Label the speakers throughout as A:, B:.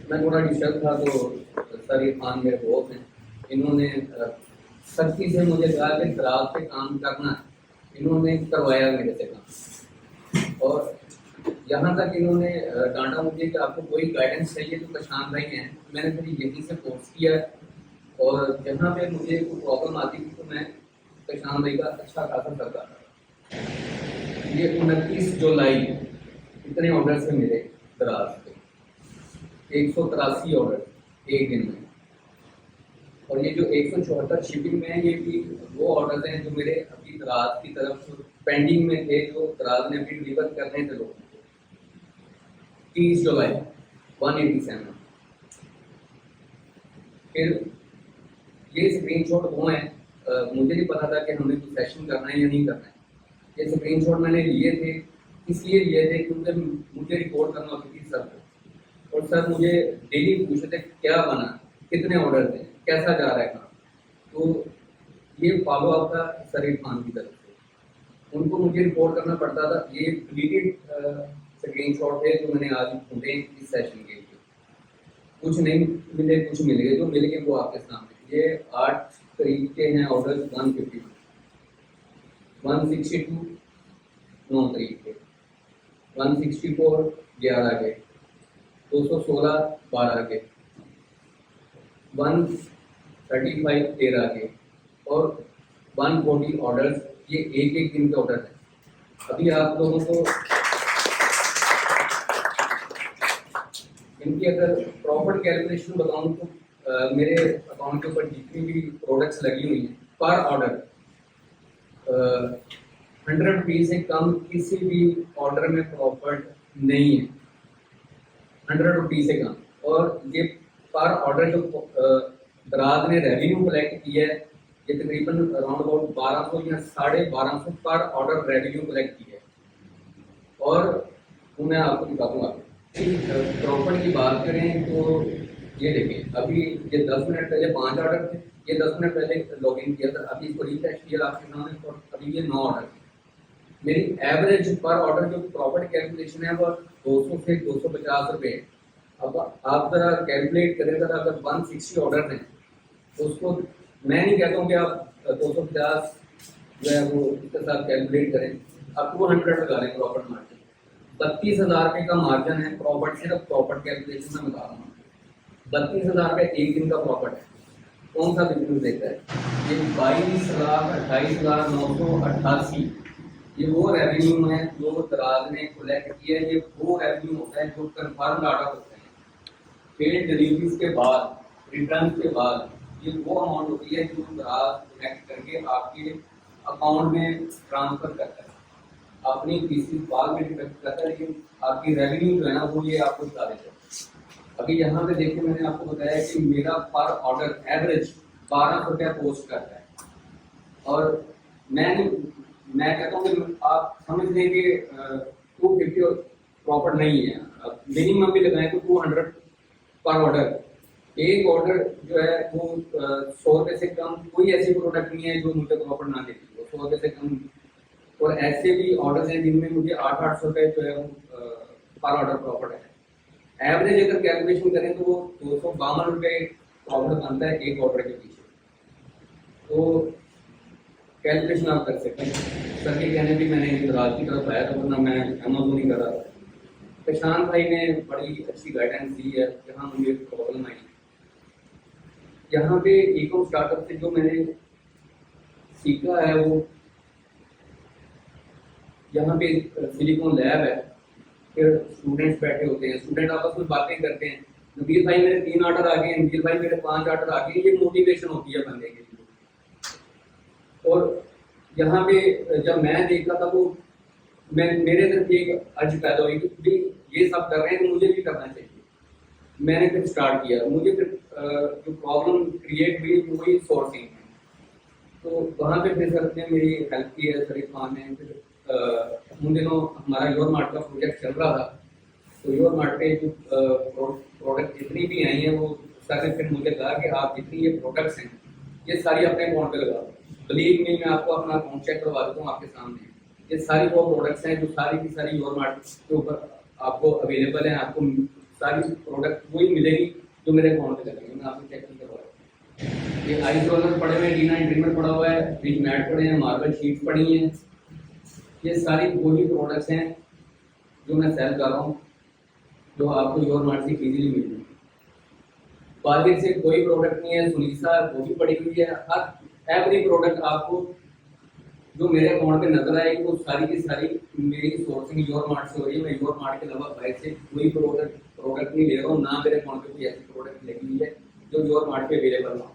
A: मैं थोड़ा डिस्टर्ब था तो सर इरफान मेरे दोस्त हैं, इन्होंने सख्ती से मुझे कहा कि दराज पे काम करना, इन्होंने करवाया मेरे से काम। और यहाँ तक इन्होंने डांटा मुझे कि आपको कोई गाइडेंस चाहिए तो प्रशांत भाई हैं। मैंने फिर यहीं से कोर्स किया और जहाँ पे मुझे कोई प्रॉब्लम आती थी तो मैं प्रशांत भाई का अच्छा खासा करता था। ये 29 जुलाई इतने ऑर्डर से मिले दराज पे, 183 ऑर्डर एक दिन में। और ये जो 174 शिपिंग में है, ये भी वो ऑर्डर हैं जो मेरे अभी दराज की तरफ पेंडिंग में थे, जो दराज ने अभी डिलीवर करने थे लोगों को। 30 जुलाई 187। फिर ये स्क्रीनशॉट वो हैं, मुझे नहीं पता था कि हमें कुछ सेशन करना है या नहीं करना है। ये स्क्रीनशॉट मैंने लिए थे, इसलिए लिए थे क्योंकि मुझे रिपोर्ट करना होती थी सर को, और सर मुझे डेली पूछते थे क्या बना, कितने ऑर्डर थे, कैसा जा रहा है काम। तो ये फॉलो अप था सर इरफान की तरफ से, उनको मुझे रिपोर्ट करना पड़ता था। ये डिलीटेड स्क्रीनशॉट है जो मैंने आज ढूंढे इस सेशन के लिए। कुछ नहीं मिले, कुछ मिल गए, जो मिल गए वो आपके सामने। ये 8 तारीख के हैं ऑर्डर, 152, 162 9 तारीख के, 164 11 के, 216 12 के, 135 13 के, और 140 ऑर्डर्स। ये एक एक दिन के ऑर्डर है। अभी आप लोगों को इनकी अगर प्रॉपर कैलकुलेशन बताऊं तो मेरे अकाउंट के ऊपर जितनी भी प्रोडक्ट्स लगी हुई हैं पर ऑर्डर 100 रुपीज से कम किसी भी ऑर्डर में प्रॉफिट नहीं है, 100 रुपीज से कम। और ये पर ऑर्डर जो दराज ने रेवेन्यू कलेक्ट किया है, ये तकरीबन अराउंड अबाउट 1200 या 1250 पर ऑर्डर रेवेन्यू कलेक्ट किया है। और वो मैं आपको दिखा दूंगा। प्रॉफिट की बात करें तो ये देखिए, अभी ये 10 मिनट पहले 5 ऑर्डर थे, ये 10 मिनट पहले लॉग इन किया था, अभी इसको रिफ्रेश किया आपके सामने, और अभी ये 9 ऑर्डर थे। मेरी एवरेज पर ऑर्डर जो प्रॉफिट कैलकुलेशन है वो 200 से 250 रुपये है। अब आप जरा कैलकुलेट करें, जरा अगर 160 ऑर्डर हैं तो उसको मैं नहीं कहता हूँ कि आप 250 जो है वो इसके साथ कैलकुलेट करें, आप 200 लगा लें प्रॉफिट मार्जिन। 32,000 रुपये का मार्जिन है प्रॉफिट, सिर्फ प्रॉफिट कैलकुलेशन में बता रहा हूँ। 32,000 रुपये एक दिन का प्रॉफिट है। कौन सा बिजनेस देता है? ये 22,28,988 ये वो रेवेन्यू है जो दराज ने कलेक्ट किया है। ये वो रेवेन्यू होता है जो कन्फर्म ऑर्डर होते हैं, पेड डिलीवरीज के बाद, रिटर्न के बाद। ये वो अमाउंट होती है जो दराज कलेक्ट करके आपके अकाउंट में ट्रांसफर करता है, अपनी पीसी बाद में डिडक्ट करता है, लेकिन आपकी रेवेन्यू जो है ना वो ये आपको बता देता है। अभी यहाँ पे देखिए, मैंने आपको बताया कि मेरा पर ऑर्डर एवरेज 1200 रुपया पोस्ट करता है। और मैं कहता हूँ कि आप समझ लें कि 250 प्रॉफिट नहीं है, मिनिमम भी लगाएं तो 200 पर ऑर्डर। एक ऑर्डर जो है वो 100 रुपये से कम कोई ऐसी प्रोडक्ट नहीं है जो मुझे प्रॉफिट ना देती हो, 100 रुपये से कम। और ऐसे भी ऑर्डर हैं जिनमें मुझे 800 रुपये जो है वो पर ऑर्डर प्रॉफिट है। एवरेज अगर कैलकुलेशन करें तो वो 252 रुपये प्रॉफिट बनता है एक ऑर्डर के पीछे। तो कैलकुलेशन आप कर सकते हैं। सर के कहने भी मैंने दराज की तरफ आया था, वरना मैं अमेजोन ही कर रहा था। प्रशांत भाई ने बड़ी अच्छी गाइडेंस दी है जहाँ मुझे प्रॉब्लम आई। यहाँ पे इको स्टार्टअप से जो मैंने सीखा है वो, यहाँ पे सिलिकॉन लैब है, फिर स्टूडेंट्स बैठे होते हैं, स्टूडेंट आपस में बातें करते हैं। नबीर भाई मेरे 3 ऑर्डर आ गए, नबीर भाई मेरे 5 ऑर्डर आ गए, ये मोटिवेशन होती है बंदे के लिए। और यहाँ पे जब मैं देखता था वो मेरे अंदर एक अर्ज पैदा हुई कि ये सब कर रहे हैं तो मुझे भी करना चाहिए। मैंने फिर स्टार्ट किया। मुझे फिर जो प्रॉब्लम क्रिएट हुई वो ही सोर्सिंग है, तो वहाँ पे फिर सर ने मेरी हेल्प की है, सर इरफान ने। फिर उन दिनों हमारा योर मार्ट का प्रोजेक्ट चल रहा था, तो योर मार्ट पे जो प्रोडक्ट जितनी भी आई हैं वो सर ने फिर मुझे कहा कि आप जितनी ये प्रोडक्ट्स हैं ये सारी अपने अकाउंट पे लगा दो। बिलीव मी, मैं आपको अपना अकाउंट चेक करवा देता हूँ आपके सामने। ये सारी वो प्रोडक्ट्स हैं जो सारी की सारी योर मार्ट के ऊपर आपको अवेलेबल हैं, आपको सारी प्रोडक्ट वही मिलेगी जो मेरे अकाउंट पे लगेंगे। मैं आपको चेक नहीं करवा रहा। ये आइस रोलर पड़े हुए हैं, D9 ट्रिमर पड़ा हुआ है, ब्रिज मैट पड़े हैं, मार्बल शीट पड़ी हैं। ये सारी वही प्रोडक्ट्स हैं जो मैं सेल कर रहा हूँ, जो आपको योर मार्ट से इजीली मिल जाएगी। बार्बिन से कोई प्रोडक्ट नहीं है, सुनीसा वो भी पड़ी हुई है। हर एवरी प्रोडक्ट आपको जो मेरे अकाउंट पे नजर आएगी वो सारी की सारी मेरी सोर्सिंग योर मार्ट से हो रही है। मैं योर मार्ट के अलावा बाहर से कोई प्रोडक्ट नहीं ले रहा हूँ, ना मेरे अकाउंट पे कोई ऐसी प्रोडक्ट लगी हुई है जो योर मार्ट पे अवेलेबल ना हो।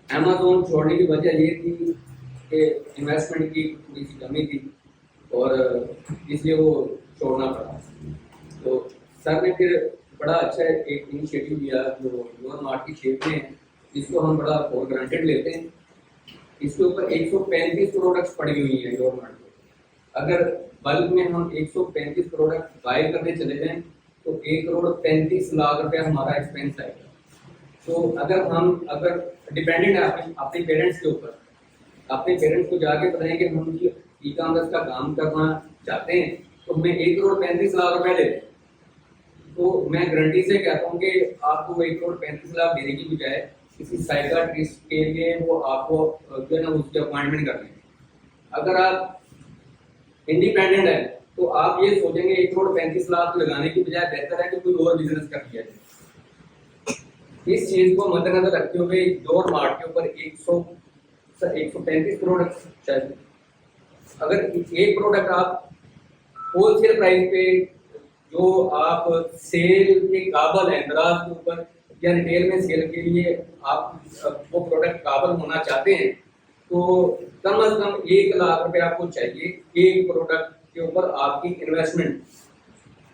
A: अमेजोन छोड़ने की वजह ये थी कि इन्वेस्टमेंट की थोड़ी सी कमी थी और इसलिए वो छोड़ना पड़ा। तो सर ने फिर बड़ा अच्छा एक इनिशिएटिव लिया जो योर मार्ट की शेप में है, जिसको हम बड़ा फॉर ग्रांटेड लेते हैं। इसके ऊपर 135 प्रोडक्ट्स पड़ी हुई हैं योर मार्ट में। अगर बल्क में हम 135 प्रोडक्ट बाय करने चले जाएं तो 1,35,00,000 रुपया हमारा एक्सपेंस आएगा। तो अगर डिपेंडेंट है अपने पेरेंट्स के ऊपर, अपने पेरेंट्स को जाके बताएं कि हम ई कॉमर्स का काम करना चाहते हैं तो हमें 1,35,00,000 रुपया ले लें। तो मैं गारंटी से कहता हूँ कि आपको 1,35,00,000 देने की बजाय किसी साइकियाट्रिस्ट के लिए वो आपको जो है ना उसकी अपॉइंटमेंट कर लेंगे। अगर आप इंडिपेंडेंट है तो आप ये सोचेंगे 1,35,00,000 लगाने की बजाय बेहतर है कि कोई और बिजनेस कर लिया जाए। इस चीज को मद्देनजर रखते हुए योर मार्ट के ऊपर 135 प्रोडक्ट चाहिए। अगर एक प्रोडक्ट आप होलसेल प्राइस पे जो आप सेल के काबल है दराज के ऊपर या रिटेल में सेल के लिए आप वो प्रोडक्ट काबल होना चाहते हैं तो कम से कम 1,00,000 रुपए आपको चाहिए एक प्रोडक्ट के ऊपर आपकी इन्वेस्टमेंट।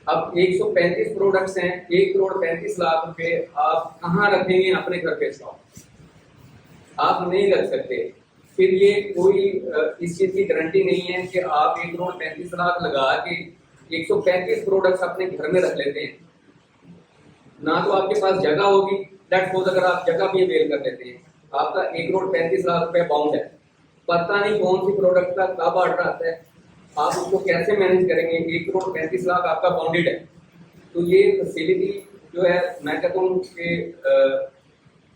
A: अब 135 प्रोडक्ट्स हैं, 1,35,00,000 रुपए आप कहाँ रखेंगे अपने घर पे स्टॉक? आप नहीं रख सकते। फिर ये कोई इस चीज की गारंटी नहीं है कि आप 1,35,00,000 लगा के 135 प्रोडक्ट्स अपने घर में रख लेते हैं। ना तो आपके पास जगह होगी, लेट्स सपोज अगर आप जगह भी अवेल कर लेते हैं, आपका 1,35,00,000 रुपए बाउंड है, पता नहीं कौन सी प्रोडक्ट का कब ऑर्डर आता है, आप उसको कैसे मैनेज करेंगे? 1,35,00,000 आपका बाउंडेड है। तो ये फैसिलिटी जो है मैं कहता हूँ कि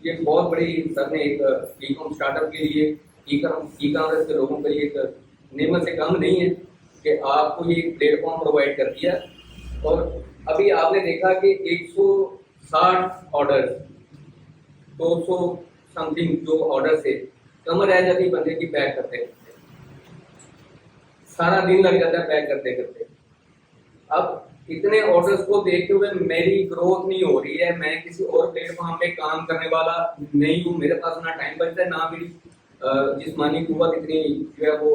A: ये बहुत बड़ी सर ने एक ई कॉम स्टार्टअप के लिए ई कॉमर्स के लोगों के लिए एक नेमत से कम नहीं है कि आपको ये प्लेटफॉर्म प्रोवाइड कर दिया। और अभी आपने देखा कि 160 ऑर्डर 200 समथिंग जो ऑर्डर से कम रह जाती बंदे की पैक करते करते, सारा दिन लग जाता है पैक करते करते। अब इतने ऑर्डर्स को देखते हुए मेरी ग्रोथ नहीं हो रही है, मैं किसी और प्लेटफॉर्म पे काम करने वाला नहीं हूँ, मेरे पास ना टाइम बचता है ना मेरी जिस्मानी कुव्वत इतनी जो है वो।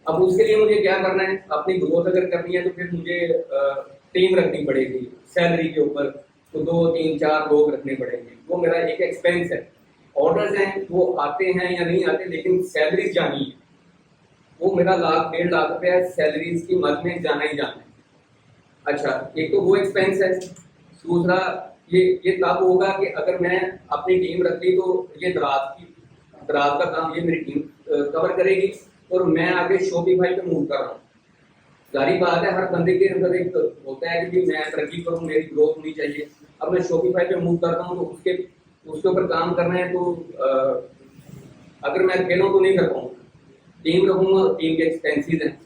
A: अब उसके लिए मुझे क्या करना है? अपनी ग्रोथ अगर करनी है तो फिर मुझे टीम रखनी पड़ेगी, सैलरी के ऊपर तो 2, 3, 4 लोग रखने पड़ेंगे। वो मेरा एक एक्सपेंस है। ऑर्डर्स हैं वो आते हैं या नहीं आते, लेकिन सैलरी जानी है, वो मेरा 1,00,000 1.5 लाख रुपया सैलरीज की मद में जाना ही जाना है। अच्छा, एक तो वो एक्सपेंस है। दूसरा ये तब होगा कि अगर मैं अपनी टीम रख ली तो ये दराज का काम ये मेरी टीम कवर करेगी और मैं आगे शॉपिफाई पे मूव कर रहा हूँ। जारी बात है, हर बंदे के अंदर एक होता है कि मैं तरक्की करूँ, मेरी ग्रोथ होनी चाहिए। अब मैं शॉपिफाई पे मूव करता हूँ तो उसके ऊपर काम करना है, तो अगर मैं अकेला तो नहीं कर पाऊंगा, टीम रखूंगा, टीम के एक्सपेंसेस हैं।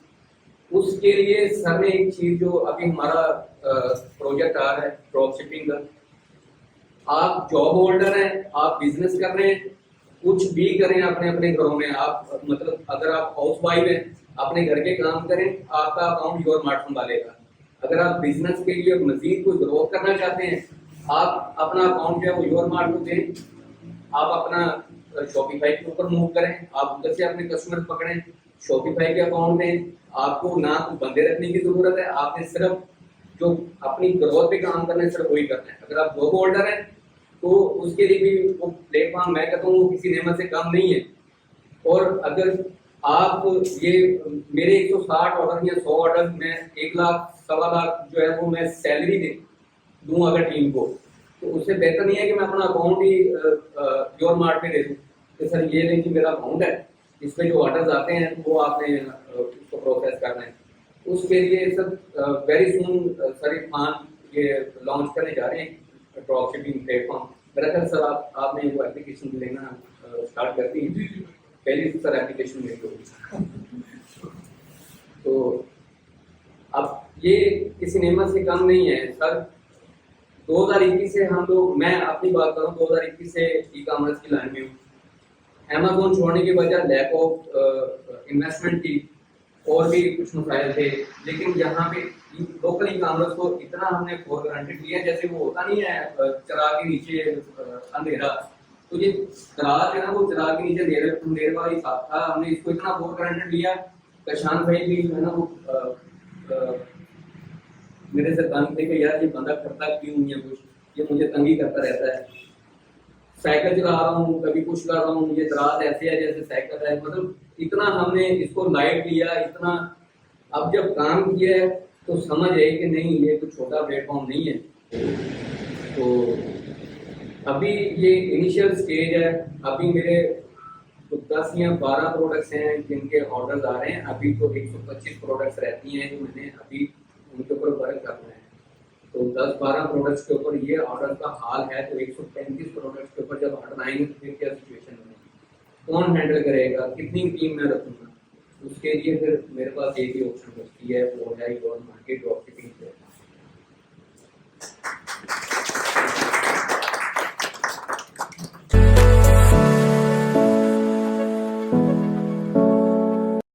A: उसके लिए सर ने एक चीज जो अभी हमारा प्रोजेक्ट आ रहा है ड्रॉप शिपिंग का, आप जॉब होल्डर हैं, आप बिजनेस कर रहे हैं, कुछ भी करें अपने अपने घरों में, आप मतलब अगर आप हाउस वाइफ हैं अपने घर के काम करें, आपका अकाउंट योर मार्ट संभालेगा। अगर आप बिजनेस के लिए मजीद कोई ग्रोथ करना चाहते हैं, आप अपना अकाउंट जो है वो योर मार्ट को दें, आप अपना शॉपिफाई के ऊपर मूव करें, आप उधर से अपने कस्टमर पकड़ें, शॉपिफाई के अकाउंट दें। आपको ना तो बंदे रखने की जरूरत है, आपने सिर्फ जो अपनी ग्रोथ पे काम करना है सिर्फ वही करना है। अगर आप जॉब होल्डर हैं तो उसके लिए भी वो प्लेटफॉर्म मैं कहता हूँ वो किसी नेमत से कम नहीं है। और अगर आप ये मेरे 160 ऑर्डर या 100 ऑर्डर में 1 लाख 1.25 लाख जो है वो मैं सैलरी दूं अगर टीम को, तो उससे बेहतर नहीं है कि मैं अपना अकाउंट ही योर मार्ट पे दे दूं कि सर ये लेकिन मेरा अकाउंट है, इसमें जो ऑर्डर्स आते हैं वो आपने उसको प्रोसेस करना है। उसके लिए sir very soon sir Khan ये लॉन्च करने जा रहे हैं ड्रॉप शिपिंग प्लेटफॉर्म। मेरा ख्याल सर आपने वो एप्लीकेशन लेना स्टार्ट कर दी, पहली सर एप्लीकेशन मेरी होगी। तो अब ये किसी नेमत से कम नहीं है सर। 2021 से हम लोग, मैं अपनी बात करूं 2021 से ई कॉमर्स की लाइन में हूँ। अमेज़न छोड़ने की वजह लैक ऑफ इन्वेस्टमेंट थी और भी कुछ मसाइल थे, लेकिन यहाँ पे लोकल ई कॉमर्स को इतना हमने फॉर ग्रांटेड लिया, जैसे वो होता नहीं है चिराग के नीचे अंधेरा, तो ये दराज है ना, वो चिराग के नीचे अंधेरे वाला हिसाब था। हमने इसको इतना फॉर ग्रांटेड लिया। प्रशांत भाई भी है ना वो मेरे से तंग थे कि यार ये बंदा करता क्यों नहीं है कुछ, ये मुझे तंगी करता रहता है। साइकिल चला रहा हूँ, कभी कुछ कर रहा हूँ, ये दराज ऐसे है जैसे साइकिल है, मतलब इतना हमने इसको लाइट लिया, इतना। अब जब काम किया है तो समझ आई कि नहीं, ये तो छोटा प्लेटफॉर्म नहीं है। तो अभी ये इनिशियल स्टेज है। अभी मेरे तो 10 या 12 प्रोडक्ट्स हैं जिनके ऑर्डर्स आ रहे हैं। अभी तो 125 प्रोडक्ट्स रहती हैं जो मैंने अभी उनके ऊपर वर्क करना है। तो 10-12 प्रोडक्ट्स के ऊपर ये ऑर्डर का हाल है, तो 135 प्रोडक्ट्स के ऊपर जब ऑर्डर आएंगे तो फिर क्या सिचुएशन बनेगी, कौन हैंडल करेगा, कितनी टीम में रखूंगा। उसके लिए फिर मेरे पास एक ही ऑप्शन बचती है, वो है योर मार्केट ड्रॉप शिपिंग।